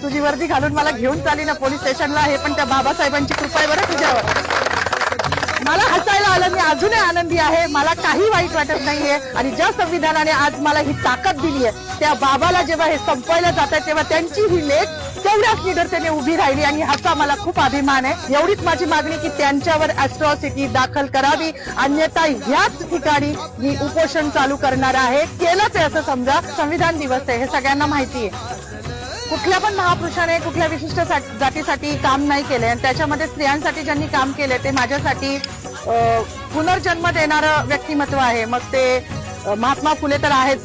तुझी वर्दी घालून मला घेऊन चाली ना पोलीस स्टेशनला, हे पण त्या बाबासाहेबांची कृपा आहे बरं तुझ्यावर. मला हसायला आलं, मी अजूनही आनंदी आहे, मला काही वाईट वाटत नाहीये. आणि ज्या संविधानाने आज मला ही ताकद दिली आहे, त्या बाबाला जेव्हा हे संपवायला जातात तेव्हा त्यांची ही लेख तेवढ्याच निडरतेने उभी राहिली आणि ह्याचा मला खूप अभिमान आहे. एवढीच माझी मागणी की त्यांच्यावर अॅट्रॉसिटी दाखल करावी, अन्यथा ह्याच ठिकाणी मी उपोषण चालू करणार आहे. केलंच आहे असं समजा. संविधान दिवस आहे हे सगळ्यांना माहिती आहे. कुठल्या पण महापुरुषाने कुठल्या विशिष्ट जातीसाठी काम नाही केले आणि त्याच्यामध्ये स्त्रियांसाठी ज्यांनी काम केले ते माझ्यासाठी पुनर्जन्म देणारं व्यक्तिमत्व आहे. मग ते महात्मा फुले तर आहेच,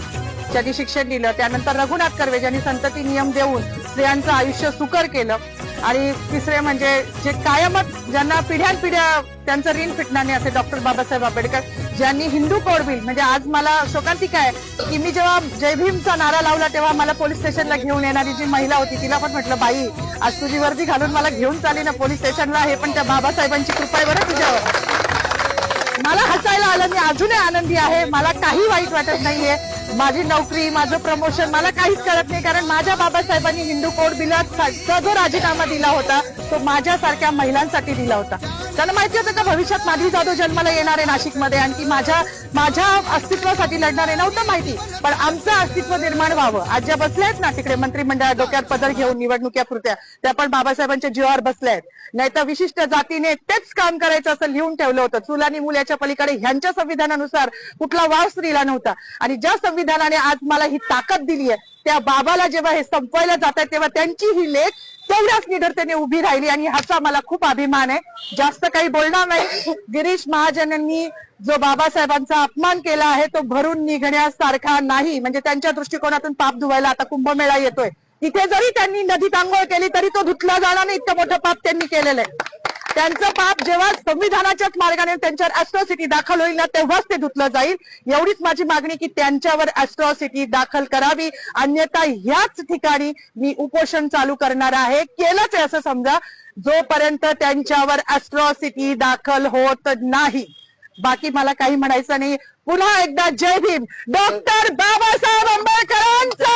ज्यांनी शिक्षण दिलं. त्यानंतर रघुनाथ कर्वे ज्यांनी संतती नियम देऊन स्त्रियांचं आयुष्य सुकर केलं. आणि तिसरे म्हणजे जे कायमच ज्यांना पिढ्यानपिढ्या त्यांचं ऋण फिटणार नाही असे डॉक्टर बाबासाहेब आंबेडकर, ज्यांनी हिंदू कोड बिल, म्हणजे आज मला शोकांतिका आहे की मी जेव्हा जय भीमचा नारा लावला तेव्हा मला पोलीस स्टेशनला घेऊन येणारी जी महिला होती तिला पण म्हटलं, बाई आज तुझी वर्दी घालून मला घेऊन चाली ना पोलीस स्टेशनला, हे पण त्या बाबासाहेबांची कृपा आहे बरं तुझ्यावर. मला हसायला आलं, मी अजूनही आनंदी आहे, मला काही वाईट वाटत नाहीये. माझी नोकरी, माझं प्रमोशन मला काहीच कळत नाही, कारण माझ्या बाबासाहेबांनी हिंदू कोड बिलाचा जो राजीनामा दिला होता तो माझ्यासारख्या महिलांसाठी दिला होता. त्यांना माहिती होतं का भविष्यात माधवी जाधव जन्माला येणार आहे नाशिकमध्ये आणि ती माझ्या अस्तित्वासाठी लढणार आहे, नव्हतं माहिती. पण आमचं अस्तित्व निर्माण व्हावं. आज ज्या बसल्या आहेत ना तिकडे मंत्रिमंडळात डोक्यात पदर घेऊन निवडणुक्या पुरत्या, त्या पण बाबासाहेबांच्या जीवावर बसल्या आहेत. नाही तर विशिष्ट जातीने तेच काम करायचं असं लिहून ठेवलं होतं. चूल आणि मूल याच्या पलीकडे ह्यांच्या संविधानानुसार कुठला वाव स्त्रीला नव्हता. आणि ज्या संविधानाने आज मला ही ताकद दिली आहे, त्या बाबाला जेव्हा हे संपवायला जातात तेव्हा त्यांची ही लेख तेवढ्याच निडरतेने उभी राहिली आणि ह्याचा मला खूप अभिमान आहे. जास्त काही बोलणार नाही. गिरीश महाजनांनी जो बाबासाहेबांचा अपमान केला आहे तो भरून निघण्यासारखा नाही. म्हणजे त्यांच्या दृष्टिकोनातून पाप धुवायला आता कुंभमेळा येतोय, तिथे जरी त्यांनी नदीत आंघोळ केली तरी तो धुतला जाणार नाही, इतकं मोठं पाप त्यांनी केलेलं आहे. त्यांचं पाप जेव्हा संविधानाच्याच मार्गाने त्यांच्यावर अॅट्रॉसिटी दाखल होईल ना तेव्हाच ते धुतलं जाईल. एवढीच माझी मागणी की त्यांच्यावर अॅट्रॉसिटी दाखल करावी, अन्यथा ह्याच ठिकाणी मी उपोषण चालू करणार आहे. केलंच आहे असं समजा, जोपर्यंत त्यांच्यावर अॅट्रॉसिटी दाखल होत नाही. बाकी मला काही म्हणायचं नाही. पुन्हा एकदा जय भीम. डॉक्टर बाबासाहेब आंबेडकरांचा